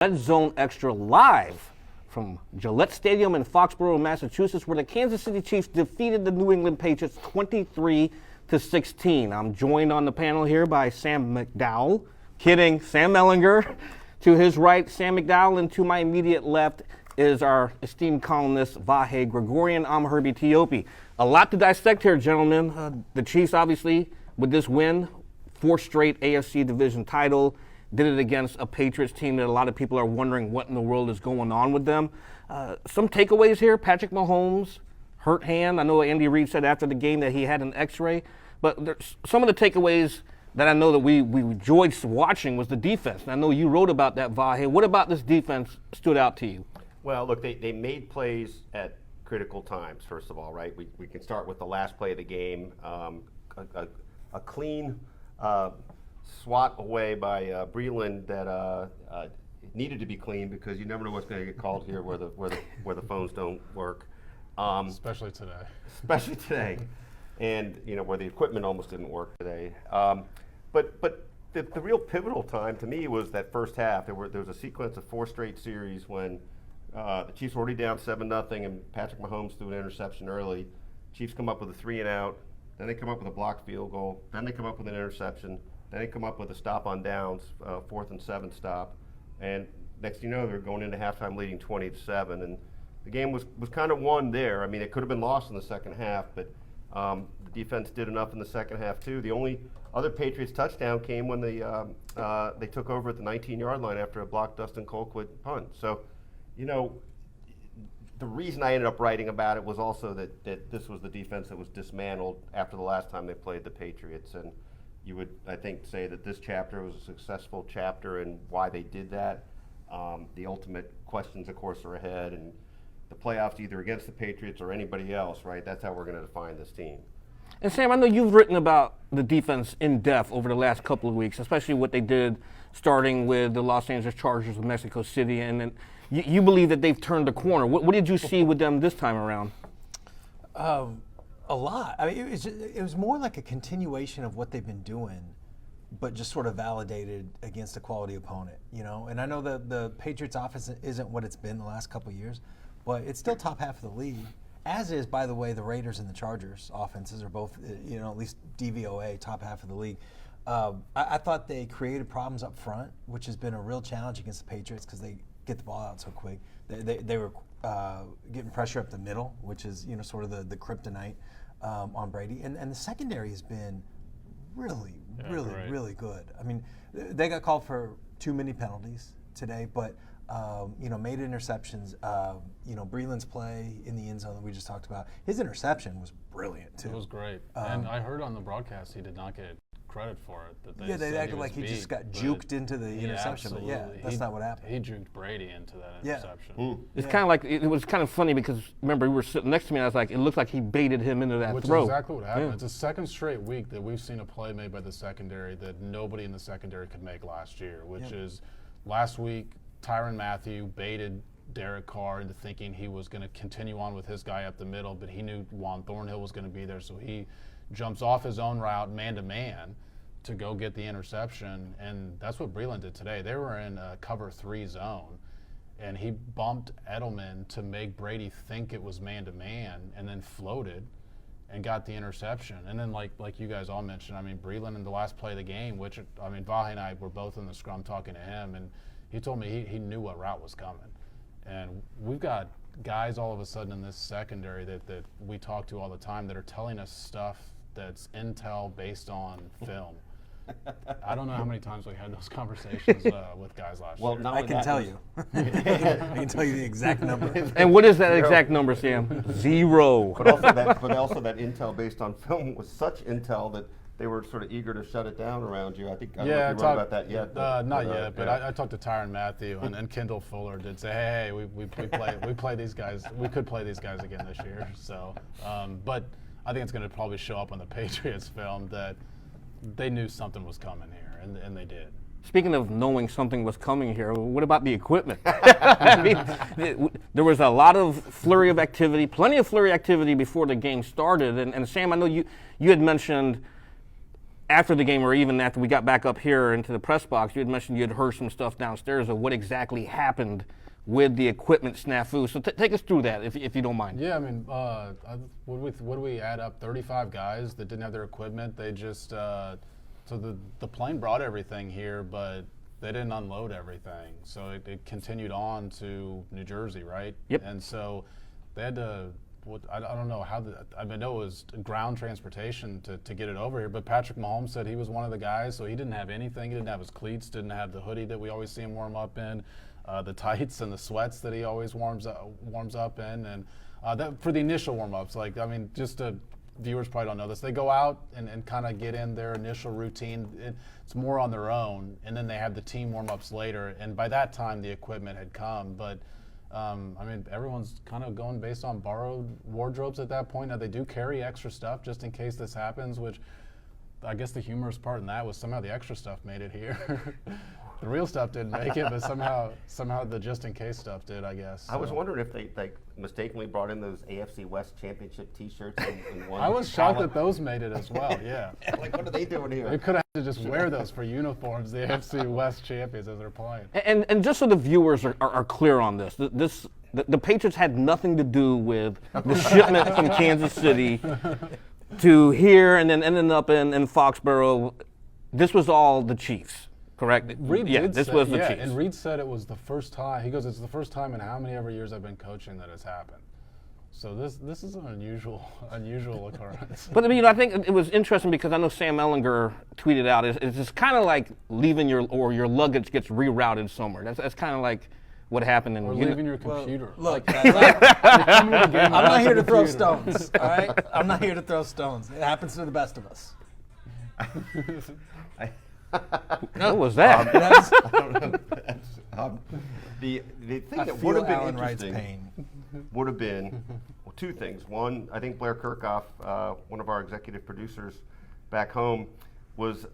Red Zone Extra live from Gillette Stadium in Foxborough, Massachusetts, where the Kansas City Chiefs defeated the New England Patriots 23-16. I'm joined on the panel here by Sam McDowell. Kidding, Sam Mellinger. To his right, Sam McDowell, and to my immediate left is our esteemed columnist, Vahe Gregorian. I'm Herbie Tiopi. A lot to dissect here, gentlemen. The Chiefs, obviously, with this win, fourth straight AFC division title, did it against a Patriots team that a lot of people are wondering what in the world is going on with them. Some takeaways here. Patrick Mahomes, hurt hand. I know Andy Reid said after the game that he had an x-ray. But some of the takeaways that I know that we enjoyed watching was the defense. And I know you wrote about that, Vahe. What about this defense stood out to you? Well, look, they made plays at critical times, first of all, right? We can start with the last play of the game. A clean swat away by Breland that needed to be clean because you never know what's going to get called here where the phones don't work. Especially today. Especially today, and where the equipment almost didn't work today. But the real pivotal time to me was that first half. There was a sequence of 4 straight series when the Chiefs were already down 7-0, and Patrick Mahomes threw an interception early. Chiefs come up with a 3-and-out. Then they come up with a blocked field goal. Then they come up with an interception. Then they come up with a stop on downs, 4th and 7 stop. And next thing you know, they're going into halftime leading 20-7. And the game was kind of won there. I mean, it could have been lost in the second half, but the defense did enough in the second half too. The only other Patriots touchdown came when they took over at the 19-yard line after a blocked Dustin Colquitt punt. So, the reason I ended up writing about it was also that this was the defense that was dismantled after the last time they played the Patriots. And you would, I think, say that this chapter was a successful chapter and why they did that. The ultimate questions, of course, are ahead, and the playoffs either against the Patriots or anybody else, right? That's how we're going to define this team. And Sam, I know you've written about the defense in depth over the last couple of weeks, especially what they did starting with the Los Angeles Chargers of Mexico City, and then you believe that they've turned the corner. What did you see with them this time around? A lot. I mean, it was more like a continuation of what they've been doing, but just sort of validated against a quality opponent, And I know that the Patriots offense isn't what it's been the last couple of years, but it's still top half of the league, as is, by the way, the Raiders and the Chargers offenses are both, at least DVOA, top half of the league. I thought they created problems up front, which has been a real challenge against the Patriots because they get the ball out so quick. They were getting pressure up the middle, which is sort of the kryptonite on Brady. And the secondary has been really good. I mean, they got called for too many penalties today, but made interceptions. Breland's play in the end zone that we just talked about, his interception was brilliant too. It was great. And I heard on the broadcast he did not get credit for it. They acted like he just got juked into the interception. But that's not what happened. He juked Brady into that interception. It's kind of like, it was kind of funny because, remember, we were sitting next to me and I was like, it looked like he baited him into that throw. Which is exactly what happened. Yeah. It's the second straight week that we've seen a play made by the secondary that nobody in the secondary could make last year, which is last week, Tyrann Mathieu baited Derek Carr into thinking he was going to continue on with his guy up the middle, but he knew Juan Thornhill was going to be there, so he jumps off his own route man-to-man to go get the interception, and that's what Breland did today. They were in a cover 3 zone, and he bumped Edelman to make Brady think it was man-to-man and then floated and got the interception. And then like you guys all mentioned, I mean, Breland in the last play of the game, which, I mean, Vahe and I were both in the scrum talking to him, and he told me he knew what route was coming. And we've got guys all of a sudden in this secondary that we talk to all the time that are telling us stuff that's intel based on film. I don't know how many times we had those conversations with guys last year. I can tell you. I can tell you the exact number. And what is that exact number, Sam? 0. But also that intel based on film was such intel that they were sort of eager to shut it down around you. I don't know if you wrote about that yet. Not yet, but I talked to Tyrann Mathieu and Kendall Fuller did say, hey, we play these guys. We could play these guys again this year. So, but I think it's going to probably show up on the Patriots film that they knew something was coming here, and they did. Speaking of knowing something was coming here, what about the equipment? I mean, there was a lot of flurry of activity, plenty of flurry activity before the game started. And Sam, I know you had mentioned after the game, or even after we got back up here into the press box, you had mentioned you had heard some stuff downstairs of what exactly happened with the equipment snafu. So take us through that, if you don't mind. Yeah, I mean, what do we add up? 35 guys that didn't have their equipment. They just so the plane brought everything here, but they didn't unload everything. So it continued on to New Jersey, right? Yep. And so they had to. I don't know how. I know it was ground transportation to get it over here. But Patrick Mahomes said he was one of the guys, so he didn't have anything. He didn't have his cleats, didn't have the hoodie that we always see him warm up in, the tights and the sweats that he always warms up in, and that for the initial warm ups. Like, I mean, viewers probably don't know this. They go out and kind of get in their initial routine. It's more on their own, and then they have the team warm ups later. And by that time, the equipment had come, but. I mean, everyone's kind of going based on borrowed wardrobes at that point. Now, they do carry extra stuff just in case this happens, which I guess the humorous part in that was somehow the extra stuff made it here. The real stuff didn't make it, but somehow the just in case stuff did, I guess. I was wondering if they mistakenly brought in those AFC West Championship T-shirts in one. I was shocked that those made it as well. Yeah. Like, what are they doing here? They could have to just wear those for uniforms, the AFC West champions, as they're playing. And just so the viewers are clear on this, the Patriots had nothing to do with the shipment from Kansas City to here and then ending up in Foxborough. This was all the Chiefs. Correct. Reed this was the Chiefs. And Reed said it was the first time. He goes, "It's the first time in how many ever years I've been coaching that has happened." So this is an unusual occurrence. But I mean, I think it was interesting because I know Sam Ellinger tweeted out, "It's just kind of like leaving your luggage gets rerouted somewhere." That's kind of like what happened in. Or leaving your computer. Well, look, I'm not here to throw stones. All right, I'm not here to throw stones. It happens to the best of us. What was that? I don't know. The thing I that feel would have been Alan Wright's interesting pain. would have been two things. One, I think Blair Kirchhoff, one of our executive producers back home, was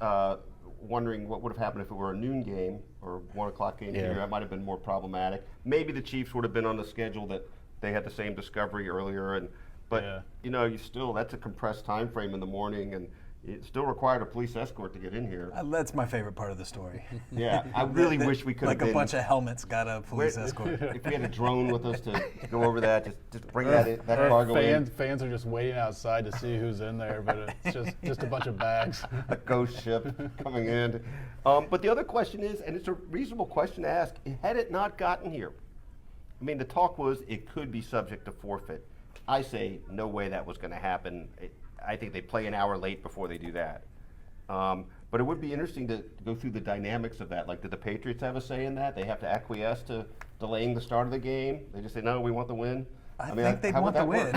wondering what would have happened if it were a noon game or 1 o'clock game here. That might have been more problematic. Maybe the Chiefs would have been on the schedule that they had the same discovery earlier, but you know, that's a compressed time frame in the morning, and it still required a police escort to get in here. That's my favorite part of the story. Yeah, I really wish we could like have a bunch of helmets got a police escort. If we had a drone with us to go over that, just bring that cargo in. Fans are just waiting outside to see who's in there, but it's just a bunch of bags. A ghost ship coming in. But the other question is, and it's a reasonable question to ask, had it not gotten here, I mean, the talk was it could be subject to forfeit. I say no way that was going to happen. I think they play an hour late before they do that. But it would be interesting to go through the dynamics of that. Like, did the Patriots have a say in that? They have to acquiesce to delaying the start of the game? They just say, no, we want the win? I think they'd want the win.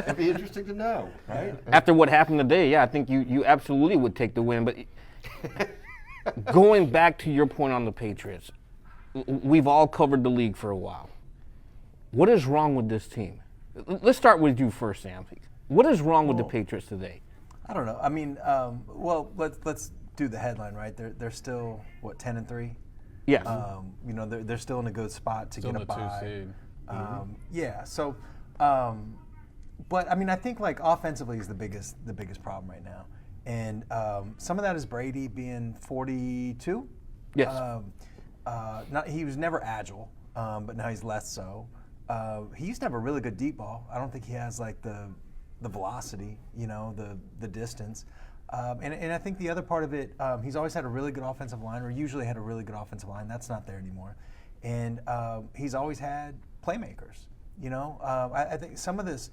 It'd be interesting to know, right? After what happened today, I think you absolutely would take the win. But going back to your point on the Patriots, we've all covered the league for a while. What is wrong with this team? Let's start with you first, Sam. What is wrong with the Patriots today? I don't know. I mean, well, let's do the headline, right? They're still 10-3. Yes. You know, they're still in a good spot to Still get a in the 2 bye. seed. Yeah. So, but I mean, I think like offensively is the biggest problem right now, and some of that is Brady being 42. Yes. He was never agile, but now he's less so. He used to have a really good deep ball. I don't think he has like the velocity, you know, the distance. And I think the other part of it, he's always had a really good offensive line, or usually had a really good offensive line. That's not there anymore. And he's always had playmakers, you know. I think some of this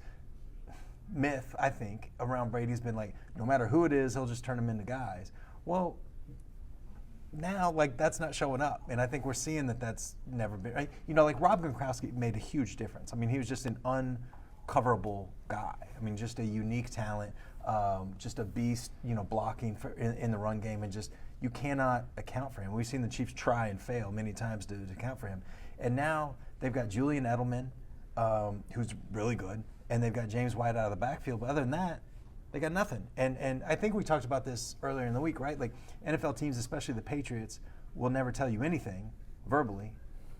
myth, I think, around Brady's been like, no matter who it is, he'll just turn them into guys. Well, now, like, that's not showing up. And I think we're seeing that's never been, right? You know, like Rob Gronkowski made a huge difference. I mean, he was just an uncoverable guy. I mean, just a unique talent, just a beast, you know, blocking in the run game, and just, you cannot account for him. We've seen the Chiefs try and fail many times to account for him. And now they've got Julian Edelman, who's really good, and they've got James White out of the backfield. But other than that, they got nothing. And I think we talked about this earlier in the week, right? Like, NFL teams, especially the Patriots, will never tell you anything verbally,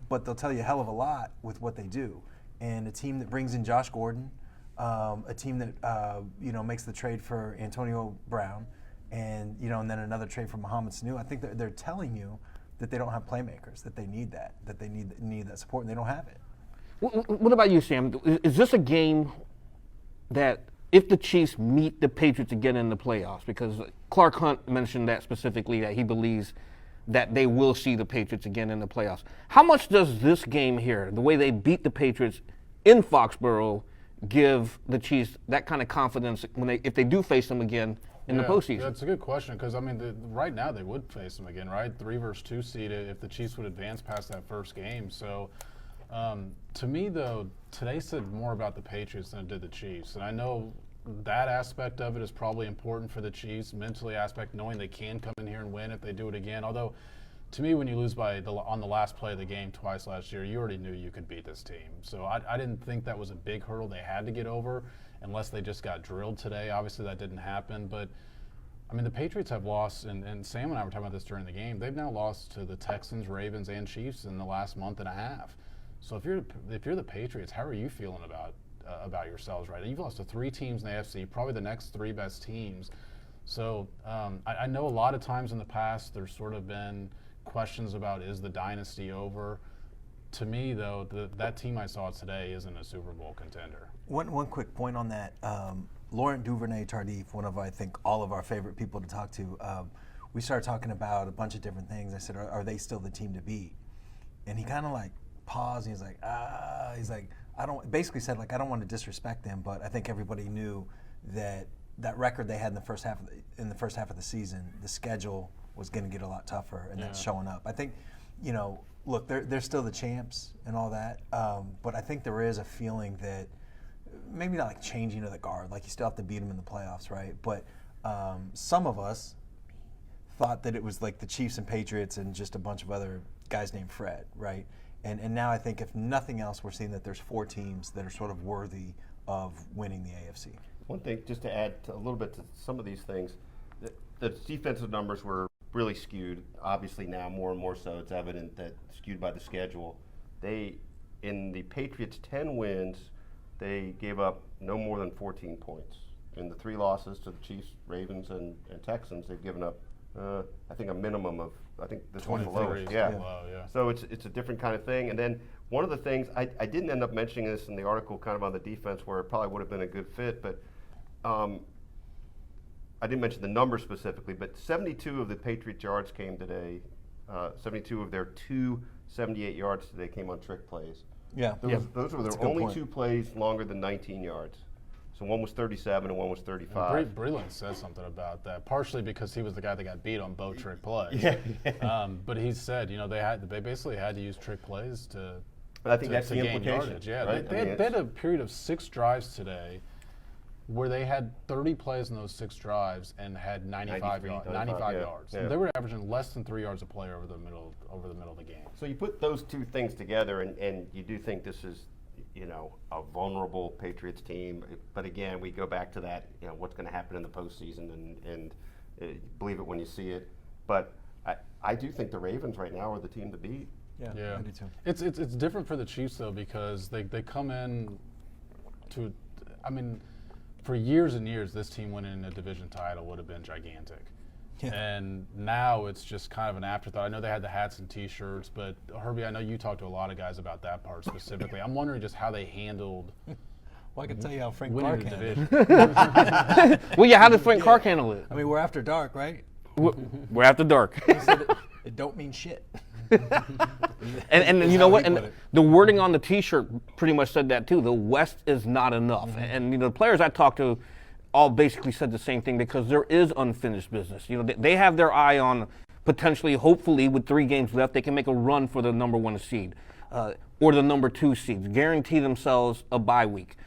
but they'll tell you a hell of a lot with what they do. And a team that brings in Josh Gordon, a team that you know, makes the trade for Antonio Brown, and and then another trade for Mohamed Sanu. I think they're telling you that they don't have playmakers, that they need that they need that support, and they don't have it. What about you, Sam? Is this a game that if the Chiefs meet the Patriots again in the playoffs, because Clark Hunt mentioned that specifically, that he believes that they will see the Patriots again in the playoffs. How much does this game here, the way they beat the Patriots in Foxborough, give the Chiefs that kind of confidence if they do face them again in the postseason? That's a good question, because right now they would face them again, right? 3 versus 2 seed if the Chiefs would advance past that first game. So to me, though, today said more about the Patriots than it did the Chiefs, and I know that aspect of it is probably important for the Chiefs, mentally aspect, knowing they can come in here and win if they do it again. Although, to me, when you lose on the last play of the game twice last year, you already knew you could beat this team. So I didn't think that was a big hurdle they had to get over, unless they just got drilled today. Obviously, that didn't happen. But, the Patriots have lost, and Sam and I were talking about this during the game, they've now lost to the Texans, Ravens, and Chiefs in the last month and a half. So if you're the Patriots, how are you feeling about yourselves right now? You've lost to 3 teams in the AFC, probably the next 3 best teams. So I know a lot of times in the past there's sort of been questions about, is the dynasty over? To me, though, that team I saw today isn't a Super Bowl contender. One quick point on that. Laurent Duvernay-Tardif, one of, I think, all of our favorite people to talk to, we started talking about a bunch of different things. I said, are they still the team to beat? And he kind of paused, and he's like, I don't want to disrespect them, but I think everybody knew that record they had in the first half of the season, the schedule was going to get a lot tougher, and that's showing up. I think, look, they're still the champs and all that, but I think there is a feeling that maybe not like changing of the guard, like you still have to beat them in the playoffs, right? But some of us thought that it was like the Chiefs and Patriots and just a bunch of other guys named Fred, right? And now I think if nothing else, we're seeing that there's 4 teams that are sort of worthy of winning the AFC. One thing, just to add a little bit to some of these things, the defensive numbers were really skewed. Obviously now more and more so it's evident that skewed by the schedule. In the Patriots' 10 wins, they gave up no more than 14 points. In the 3 losses to the Chiefs, Ravens, and Texans, they've given up, I think, a minimum of, I think this one's the lowest. Yeah. Low, yeah. So it's a different kind of thing. And then one of the things, I didn't end up mentioning this in the article kind of on the defense where it probably would have been a good fit, but I didn't mention the number specifically, but 72 of the Patriots yards came today. 72 of their 278 yards today came on trick plays. Yeah. Those were their only 2 plays longer than 19 yards. So one was 37 and one was 35. Breland said something about that, partially because he was the guy that got beat on both trick plays. But he said, they basically had to use trick plays to. But I think that's the gain implication. Yardage. Yeah, right? they had a period of 6 drives today, where they had 30 plays in those 6 drives and had 95 yards. Yeah. They were averaging less than 3 yards a play over the middle of the game. So you put those 2 things together, and you do think this is, a vulnerable Patriots team. But again, we go back to that, what's going to happen in the postseason, and believe it when you see it. But I do think the Ravens right now are the team to beat. Yeah, I do too. It's different for the Chiefs, though, because they come in to, for years and years, this team winning a division title would have been gigantic. Yeah. And now it's just kind of an afterthought. I know they had the hats and T-shirts, but Herbie, I know you talked to a lot of guys about that part specifically. I'm wondering just how they handled. Well, I can tell you how Frank Clark handled it. Well, yeah, how did Frank Clark handle it? We're after dark, right? We're after dark. He said it don't mean shit. and you know what? And the wording on the T-shirt pretty much said that too. The West is not enough. Mm-hmm. And the players I talked to all basically said the same thing, because there is unfinished business. They have their eye on potentially, hopefully, with 3 games left, they can make a run for the number 1 seed or the number 2 seed, guarantee themselves a bye week.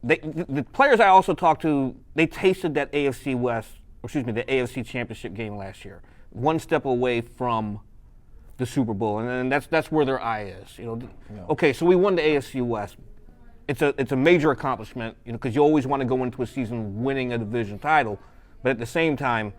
The players I also talked to, they tasted that the AFC Championship game last year, 1 step away from the Super Bowl, and that's where their eye is. Okay, so we won the AFC West. It's a major accomplishment, because you always want to go into a season winning a division title, but at the same time,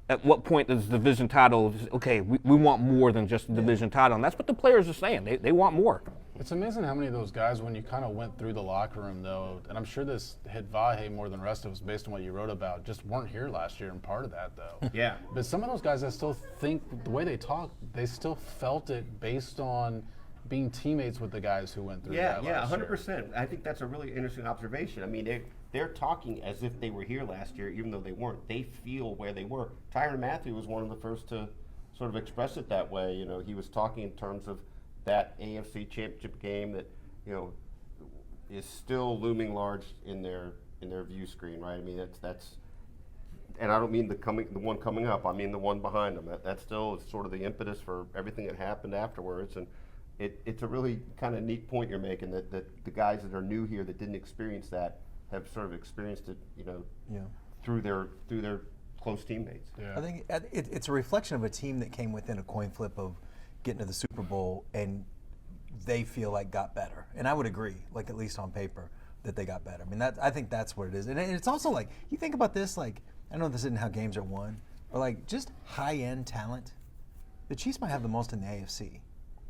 at what point does the division title? Okay, we want more than just the division title, and that's what the players are saying. They want more. It's amazing how many of those guys, when you kind of went through the locker room, though, and I'm sure this hit Vahe more than the rest of us based on what you wrote about, just weren't here last year, and part of that, though. Yeah. But some of those guys, I still think the way they talk, they still felt it based on being teammates with the guys who went through that last year. 100%. I think that's a really interesting observation. I mean, they're talking as if they were here last year, even though they weren't. They feel where they were. Tyrann Mathieu was one of the first to sort of express it that way. You know, he was talking in terms of that AFC Championship game that, you know, is still looming large in their view screen, right? I mean, that's, and I don't mean the one coming up. I mean the one behind them. That still is sort of the impetus for everything that happened afterwards. And it's a really kind of neat point you're making that the guys that are new here that didn't experience that have sort of experienced it, you know, through their close teammates. I think it's a reflection of a team that came within a coin flip of getting to the Super Bowl, and they feel like got better. And I would agree, like at least on paper, that they got better. I mean, I think that's what it is. And it's also like, you think about this, like, I know this isn't how games are won, but like just high-end talent, the Chiefs might have the most in the AFC.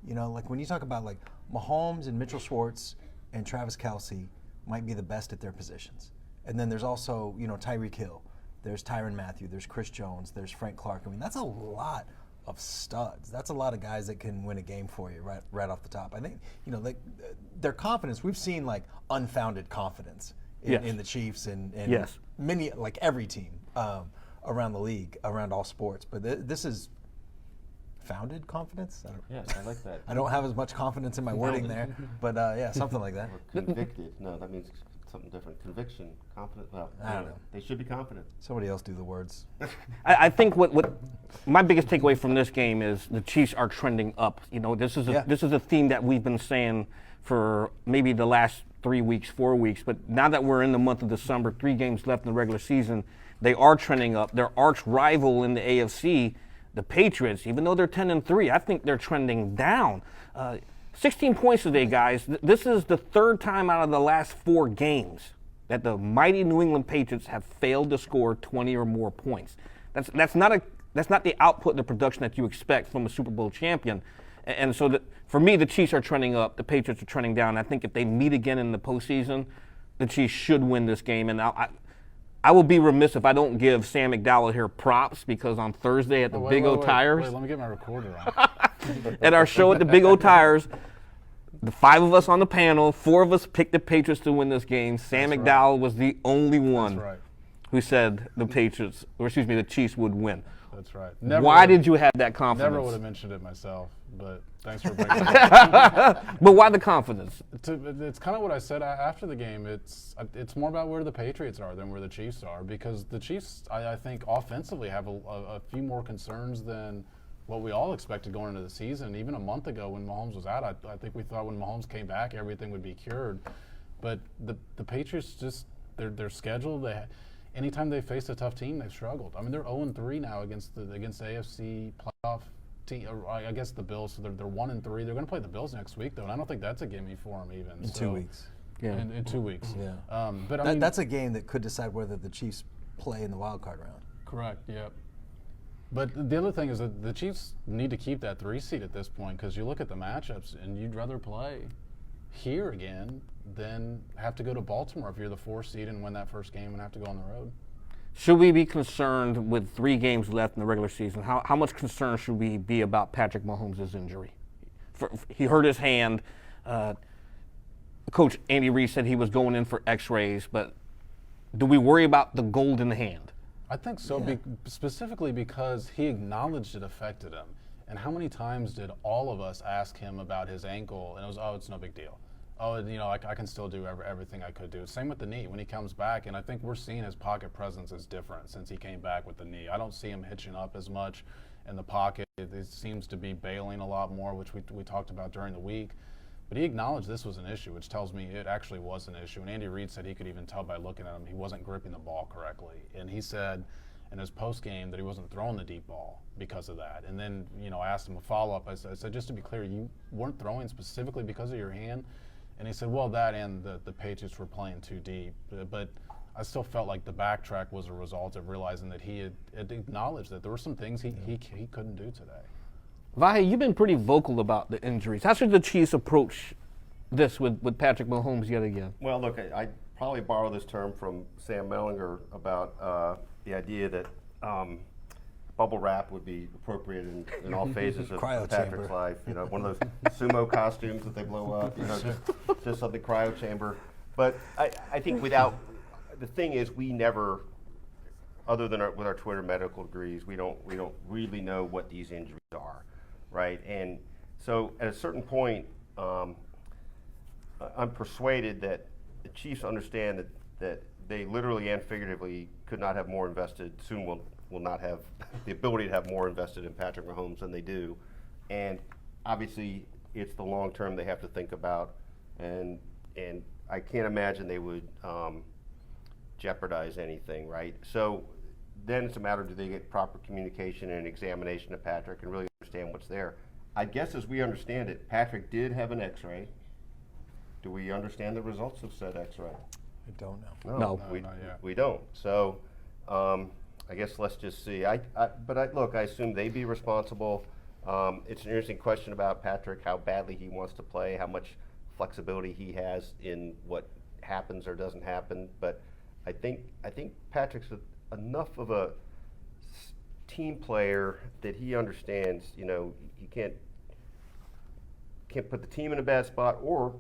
You know, like when you talk about like Mahomes and Mitchell Schwartz and Travis Kelce might be the best at their positions. And then there's also, you know, Tyreek Hill. There's Tyrann Mathieu. There's Chris Jones. There's Frank Clark. I mean, that's a lot of studs. That's a lot of guys that can win a game for you right off the top. I think, you know, their confidence, we've seen like unfounded confidence in the Chiefs and many, like every team around the league, around all sports. But this is founded confidence? I like that. I don't have as much confidence in my wording there, but something like that. Or convicted. No, that means something different. Conviction, confident. Well, I don't know. They should be confident. Somebody else do the words. I think what my biggest takeaway from this game is the Chiefs are trending up. You know, this is a theme that we've been saying for maybe the last 3 weeks, 4 weeks. But now that we're in the month of December, 3 games left in the regular season, they are trending up. Their arch rival in the AFC, the Patriots, even though they're 10-3, I think they're trending down. 16 points today, guys. This is the 3rd time out of the last 4 games that the mighty New England Patriots have failed to score 20 or more points. That's not the output, the production that you expect from a Super Bowl champion. And so for me, the Chiefs are trending up, the Patriots are trending down. I think if they meet again in the postseason, the Chiefs should win this game. And I will be remiss if I don't give Sam McDowell here props, because on Thursday at the Big O Tires. Wait, let me get my recorder on. At our show at the Big O Tires, the 5 of us on the panel, 4 of us picked the Patriots to win this game. Sam McDowell was the only one who said the Chiefs would win. That's right. Why did you have that confidence? Never would have mentioned it myself, but thanks for bringing it up. But why the confidence? It's kind of what I said after the game. It's more about where the Patriots are than where the Chiefs are, because the Chiefs, I think, offensively have a few more concerns than what we all expected going into the season. Even a month ago when Mahomes was out, I think we thought when Mahomes came back everything would be cured. But the Patriots just, their schedule, anytime they faced a tough team, they've struggled. I mean, they're 0-3 now against AFC playoff team. I guess the Bills, so they're 1-3. They're going to play the Bills next week, though, and I don't think that's a gimme for them even. In 2 weeks. Yeah. In 2 weeks. Yeah. But I mean, that's a game that could decide whether the Chiefs play in the wild card round. Correct. Yeah. But the other thing is that the Chiefs need to keep that 3 seed at this point, because you look at the matchups and you'd rather play here again than have to go to Baltimore if you're the 4 seed and win that first game and have to go on the road. Should we be concerned with 3 games left in the regular season? How much concern should we be about Patrick Mahomes' injury? He hurt his hand. Coach Andy Reid said he was going in for x-rays, but do we worry about the golden hand? I think so, specifically because he acknowledged it affected him. And how many times did all of us ask him about his ankle, and it was, oh, it's no big deal. Oh, you know, I can still do everything I could do. Same with the knee when he comes back, and I think we're seeing his pocket presence is different since he came back with the knee. I don't see him hitching up as much in the pocket. It seems to be bailing a lot more, which we talked about during the week. But he acknowledged this was an issue, which tells me it actually was an issue. And Andy Reid said he could even tell by looking at him he wasn't gripping the ball correctly. And he said in his post-game that he wasn't throwing the deep ball because of that. And then, you know, I asked him a follow-up. I said, just to be clear, you weren't throwing specifically because of your hand? And he said, well, that and the Patriots were playing too deep. But I still felt like the backtrack was a result of realizing that he had acknowledged that there were some things he couldn't do today. Vahe, you've been pretty vocal about the injuries. How should the Chiefs approach this with Patrick Mahomes yet again? Well, look, I probably borrow this term from Sam Mellinger about the idea that bubble wrap would be appropriate in all phases of Cryo Patrick's chamber. life. You know, one of those sumo costumes that they blow up. You know, just something cryo chamber. But I think without the thing is we never, other than with our Twitter medical degrees, we don't really know what these injuries are, right? And so at a certain point, I'm persuaded that the Chiefs understand that they literally and figuratively could not have more invested, soon will not have the ability to have more invested in Patrick Mahomes than they do. And obviously it's the long term they have to think about, and I can't imagine they would jeopardize anything, right? So then it's a matter of, do they get proper communication and examination of Patrick and really understand what's there? I guess as we understand it, Patrick did have an x-ray. Do we understand the results of said x-ray? I don't know. No. Not yet. We don't. So I guess let's just see. Look, I assume they'd be responsible. It's an interesting question about Patrick, how badly he wants to play, how much flexibility he has in what happens or doesn't happen. But I think Patrick's enough of a team player that he understands. You know, he can't put the team in a bad spot, or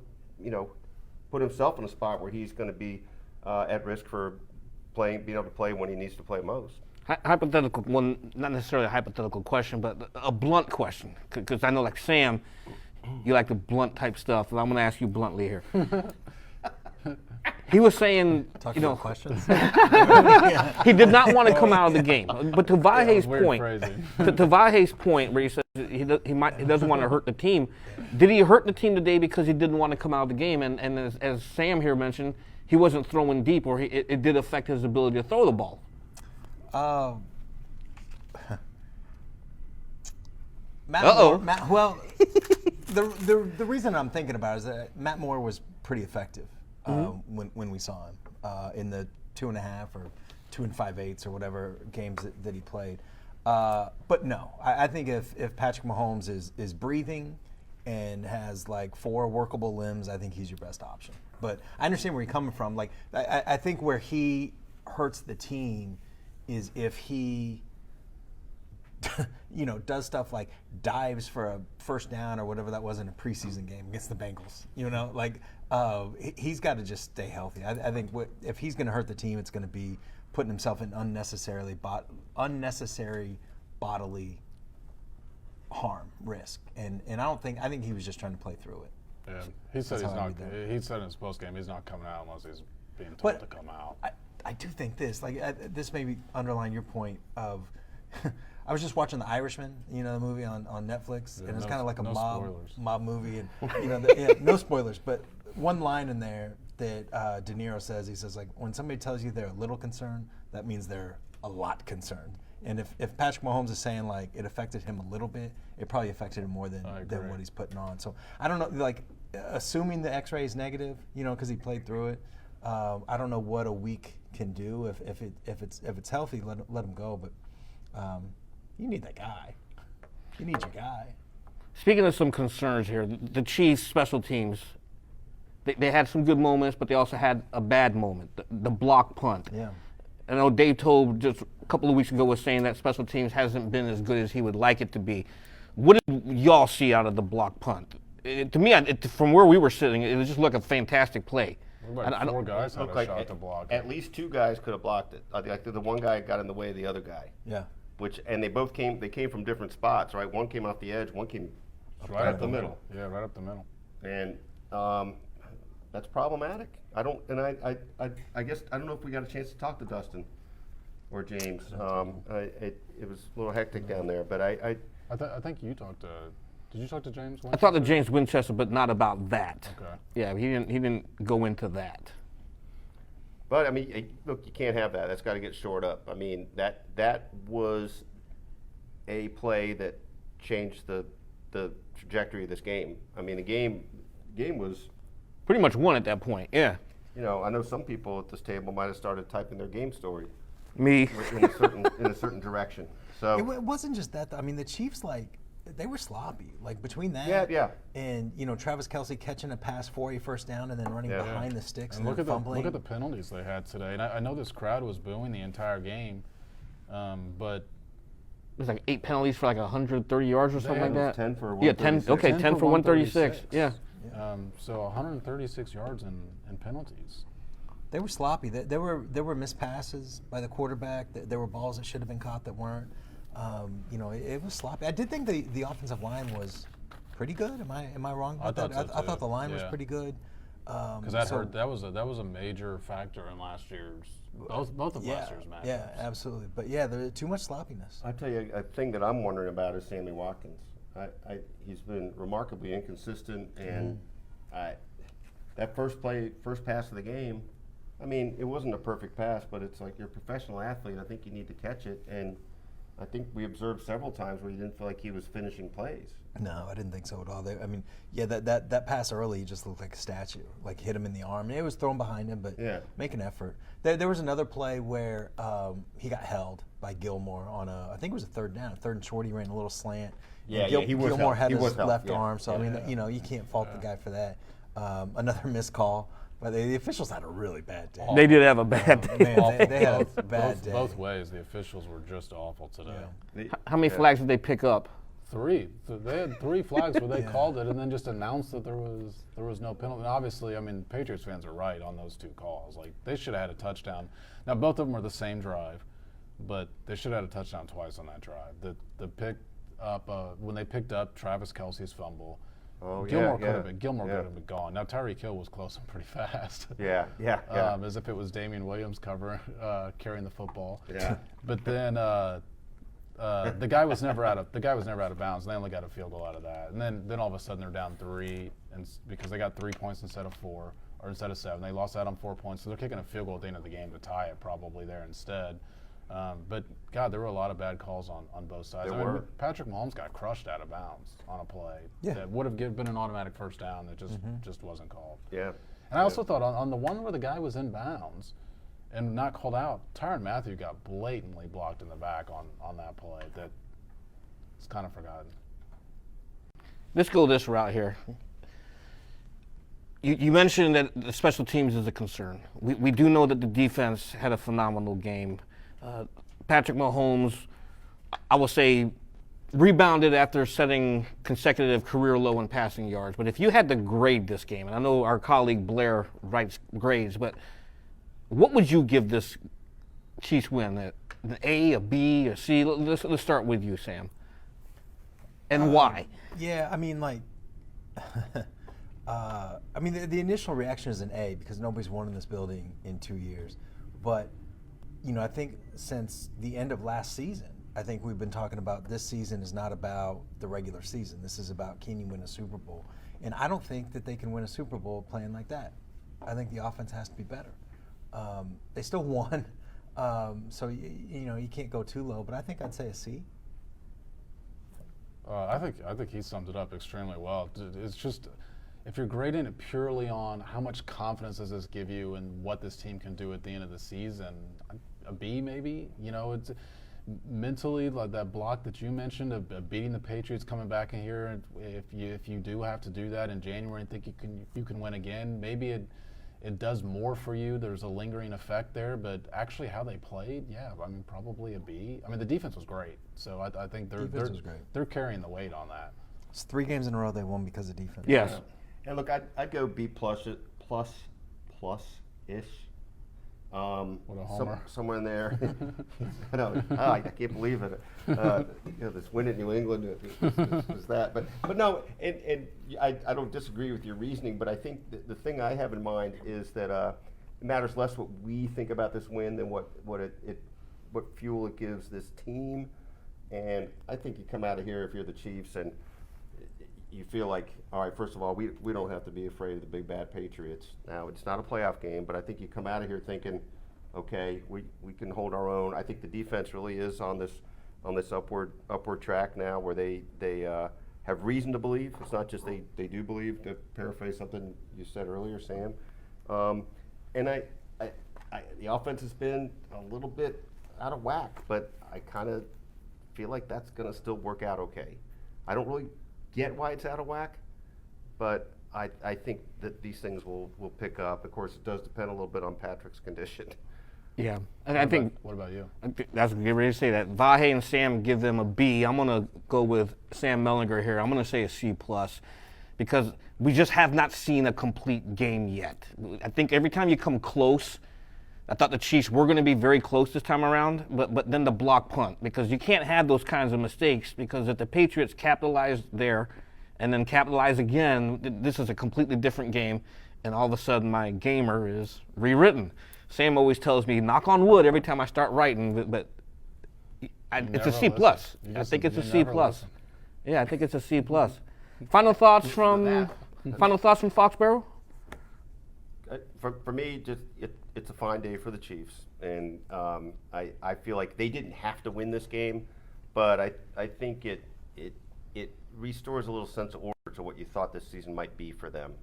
put himself in a spot where he's going to be at risk for being able to play when he needs to play most. Hypothetical, well, not necessarily a hypothetical question, but a blunt question. Because I know, like Sam, you like the blunt type stuff, and I'm going to ask you bluntly here. He was saying, Talk about questions. he did not want to come out of the game. But to Vahe's weird point, phrasing. to Vahe's point, where he says he doesn't want to hurt the team, did he hurt the team today because he didn't want to come out of the game? And as Sam here mentioned, he wasn't throwing deep, or it did affect his ability to throw the ball. Moore, well, the reason I'm thinking about it is that Matt Moore was pretty effective when we saw him in the 2.5 or 2 5/8 or whatever games that he played. But no, I think if Patrick Mahomes is breathing and has like 4 workable limbs, I think he's your best option. But I understand where you're coming from. Like I think where he hurts the team is if he does stuff like dives for a first down or whatever that was in a preseason game against the Bengals. He's got to just stay healthy. I think if he's going to hurt the team, it's going to be putting himself in unnecessary bodily harm, risk. And I think he was just trying to play through it. Yeah, he said That's he's how I not. read that. He said in his post game he's not coming out unless he's being told to come out. I do think this, this may underline your point of, I was just watching The Irishman, the movie on Netflix, and it's kind of like a mob movie, and no spoilers, but one line in there that De Niro says, he says, like, when somebody tells you they're a little concerned, that means they're a lot concerned. And if Patrick Mahomes is saying like it affected him a little bit, it probably affected him more than what he's putting on. So I don't know, like, assuming the X-ray is negative, because he played through it. I don't know what a week can do. If it's healthy, let him go. But you need that guy. You need your guy. Speaking of some concerns here, the Chiefs' special teams, they had some good moments, but they also had a bad moment, the block punt. Yeah. I know Dave Tobe just a couple of weeks ago was saying that special teams hasn't been as good as he would like it to be. What did y'all see out of the block punt? To me, from where we were sitting, it just looked a fantastic play. Like 4 guys had Looked a like shot to block it. At least 2 guys could have blocked it. Like the one guy got in the way of the other guy. Yeah. And they both came from different spots, right? One came off the edge, one came right up the middle. Yeah, right up the middle. And that's problematic. I guess I don't know if we got a chance to talk to Dustin or James. It was a little hectic down there, but I think you talked to. Did you talk to James? I talked to James Winchester, but not about that. Okay. Yeah, he didn't go into that. But I mean, look, you can't have that. That's got to get shored up. I mean, that was a play that changed the trajectory of this game. I mean, the game was Pretty much won at that point. Yeah. I know some people at this table might have started typing their game story Me. in a certain direction. So It wasn't just that, though. I mean, the Chiefs, like, they were sloppy. Like between that, Yeah. and Travis Kelce catching a pass for a first down and then running Yeah. behind the sticks And and then fumbling. look at the penalties they had today. And I know this crowd was booing the entire game, but There's like 8 penalties for like 130 yards or something like that. 10 for Yeah, 10. 136. Okay, 10 for 136. Yeah. So 136 yards in penalties. They were sloppy. There were missed passes by the quarterback. There were balls that should have been caught that weren't. It was sloppy. I did think the offensive line was pretty good. Am I wrong about that? thought so I thought too. the line was Yeah. pretty good. Because that was a major factor in last year's both of last year's matches. Yeah, absolutely. But yeah, there's too much sloppiness. I tell you, a thing that I'm wondering about is Sammy Watkins. He's been remarkably inconsistent, and that first pass of the game, I mean, it wasn't a perfect pass, but it's like you're a professional athlete. I think you need to catch it, and I think we observed several times where he didn't feel like he was finishing plays. No, I didn't think so at all. That pass early, he just looked like a statue. Like hit him in the arm. And it was thrown behind him, but make an effort. There was another play where he got held by Gilmore on I think it was a third down, third and short. He ran a little slant. Yeah, and he was Gilmore held. had He his was held. left Yeah. arm, so Yeah. I mean, you can't fault the guy for that. Another missed call, but the officials had a really bad day. They did have a bad day. Man, they had a bad day. Both ways, the officials were just awful today. How many flags did they pick up? 3. So they had 3 flags where they called it and then just announced that there was no penalty. And obviously, I mean, Patriots fans are right on those 2 calls. Like they should have had a touchdown. Now both of them were the same drive, but they should have had a touchdown twice on that drive. The pick up when they picked up Travis Kelce's fumble. Oh, Gilmore yeah, could have been yeah. could have been gone. Now Tyreek Hill was closing pretty fast. Yeah. As if it was Damian Williams carrying the football. Yeah. But then the guy was never out of bounds. And they only got a field goal out of that. And then all of a sudden they're down 3, and because they got 3 points instead of 4 or instead of 7, they lost out on 4 points. So they're kicking a field goal at the end of the game to tie it probably there instead. But God, there were a lot of bad calls on both sides. There were. Patrick Mahomes got crushed out of bounds on a play that would have been an automatic first down that just wasn't called. Yeah. And I also thought on the one where the guy was in bounds and not called out, Tyrann Mathieu got blatantly blocked in the back on that play. That it's kind of forgotten. Let's go this route here. You mentioned that the special teams is a concern. We do know that the defense had a phenomenal game. Patrick Mahomes, I will say, rebounded after setting consecutive career low in passing yards. But if you had to grade this game, and I know our colleague Blair writes grades, but what would you give this Chiefs win? An A, a B, a C? Let's start with you, Sam. And why? Yeah, I mean, like, the initial reaction is an A because nobody's won in this building in 2 years. But, I think since the end of last season, I think we've been talking about this season is not about the regular season. This is about can you win a Super Bowl? And I don't think that they can win a Super Bowl playing like that. I think the offense has to be better. They still won, so you can't go too low. But I think I'd say a C. I think he summed it up extremely well. It's just if you're grading it purely on how much confidence does this give you and what this team can do at the end of the season, a B maybe. It's mentally like that block that you mentioned of beating the Patriots, coming back in here. If you do have to do that in January and think you can win again, maybe it does more for you. There's a lingering effect there, but actually how they played, probably a B. The defense was great, so I think they're carrying the weight on that. It's 3 games in a row they won because of defense. Yes. Yeah. And look, I'd go B plus ish. What a homer. Somewhere in there. I know. I can't believe it. This win in New England is that. But no, and I don't disagree with your reasoning, but I think the thing I have in mind is that it matters less what we think about this win than what fuel it gives this team. And I think you come out of here if you're the Chiefs and you feel like, all right, first of all, we don't have to be afraid of the big bad Patriots. Now, it's not a playoff game, but I think you come out of here thinking, okay, we can hold our own. I think the defense really is on this upward track now where they have reason to believe. It's not just they do believe, to paraphrase something you said earlier, Sam. And the offense has been a little bit out of whack, but I kind of feel like that's going to still work out okay. I don't really get why it's out of whack, but I think that these things will pick up. Of course, it does depend a little bit on Patrick's condition. Yeah, and I think What about you? that's get ready to say that. Vahe and Sam give them a B. I'm gonna go with Sam Mellinger here. I'm gonna say a C plus, because we just have not seen a complete game yet. I think every time you come close, I thought the Chiefs were going to be very close this time around, but then the block punt, because you can't have those kinds of mistakes, because if the Patriots capitalize there and then capitalize again, this is a completely different game, and all of a sudden my gamer is rewritten. Sam always tells me, knock on wood, every time I start writing, but it's a C plus. I think it's a C plus. Yeah, I think it's a C plus. Final thoughts from Foxborough? For me, it's a fine day for the Chiefs, and I feel like they didn't have to win this game, but I think it restores a little sense of order to what you thought this season might be for them.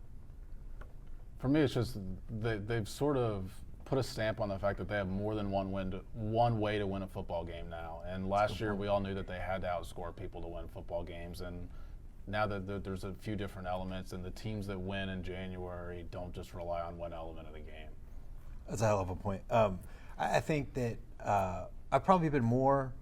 For me, it's just they've sort of put a stamp on the fact that they have more than one way to win a football game now. And last year, we all knew that they had to outscore people to win football games, and now that there's a few different elements, and the teams that win in January don't just rely on one element of the game. That's a hell of a point. I think that I've probably been more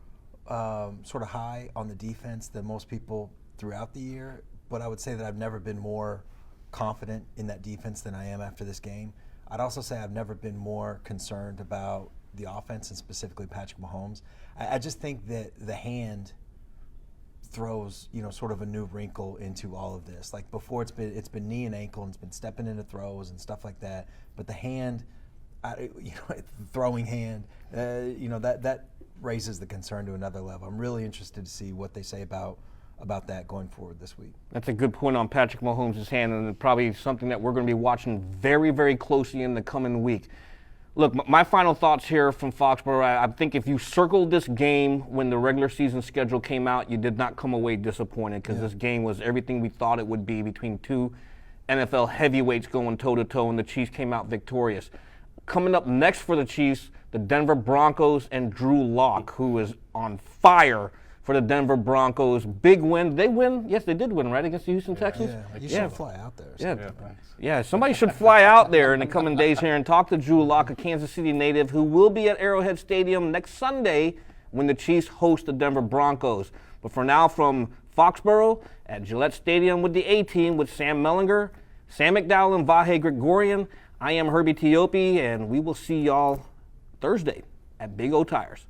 sort of high on the defense than most people throughout the year, but I would say that I've never been more confident in that defense than I am after this game. I'd also say I've never been more concerned about the offense, and specifically Patrick Mahomes. I just think that the hand throws, sort of a new wrinkle into all of this. Like before, it's been knee and ankle, and it's been stepping into throws and stuff like that. But the hand, throwing hand, that raises the concern to another level. I'm really interested to see what they say about that going forward this week. That's a good point on Patrick Mahomes' hand, and probably something that we're going to be watching very, very closely in the coming week. Look, my final thoughts here from Foxborough, I think if you circled this game when the regular season schedule came out, you did not come away disappointed, because this game was everything we thought it would be, between two NFL heavyweights going toe-to-toe, and the Chiefs came out victorious. Coming up next for the Chiefs, the Denver Broncos and Drew Lock, who is on fire for the Denver Broncos. Big win. They win? Yes, they did win, right, against the Houston Texans? Yeah, you should fly out there. Yeah, somebody should fly out there in the coming days here and talk to Drew Lock, a Kansas City native, who will be at Arrowhead Stadium next Sunday when the Chiefs host the Denver Broncos. But for now, from Foxborough at Gillette Stadium with the A-Team, with Sam Mellinger, Sam McDowell, and Vahe Gregorian, I am Herbie Teope, and we will see y'all Thursday at Big O Tires.